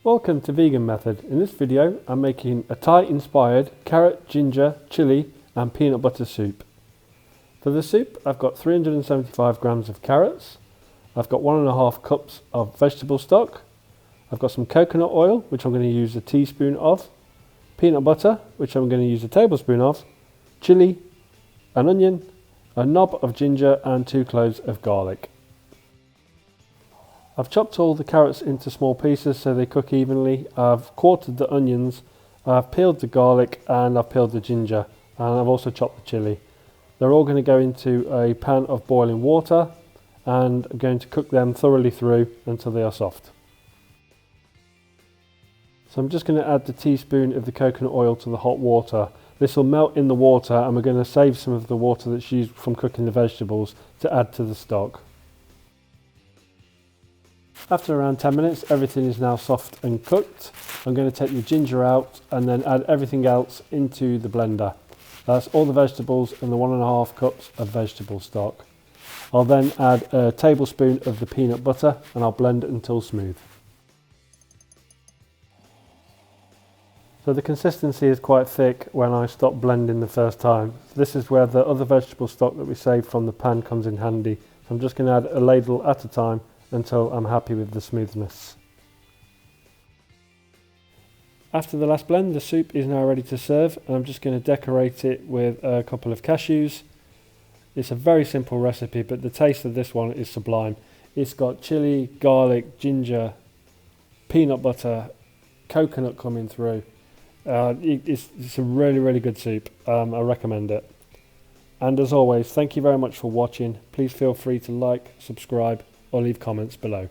Welcome to Vegan Method. In this video I'm making a Thai inspired carrot, ginger, chilli and peanut butter soup. For the soup I've got 375 grams of carrots, I've got 1.5 cups of vegetable stock, I've got some coconut oil which I'm going to use a teaspoon of, peanut butter which I'm going to use a tablespoon of, chilli, an onion, a knob of ginger and 2 cloves of garlic. I've chopped all the carrots into small pieces so they cook evenly. I've quartered the onions, I've peeled the garlic and I've peeled the ginger, and I've also chopped the chilli. They're all going to go into a pan of boiling water and I'm going to cook them thoroughly through until they are soft. So I'm just going to add the teaspoon of the coconut oil to the hot water. This will melt in the water and we're going to save some of the water that's used from cooking the vegetables to add to the stock. After around 10 minutes everything is now soft and cooked. I'm going to take the ginger out and then add everything else into the blender. That's all the vegetables and the 1.5 cups of vegetable stock. I'll then add a tablespoon of the peanut butter and I'll blend it until smooth. So the consistency is quite thick when I stop blending the first time. This is where the other vegetable stock that we saved from the pan comes in handy. So I'm just going to add a ladle at a time until I'm happy with the smoothness. After the last blend, the soup is now ready to serve and I'm just going to decorate it with a couple of cashews. It's a very simple recipe, but the taste of this one is sublime. It's got chilli, garlic, ginger, peanut butter, coconut coming through. It's a really good soup. I recommend it. And as always, thank you very much for watching. Please feel free to like, subscribe or leave comments below.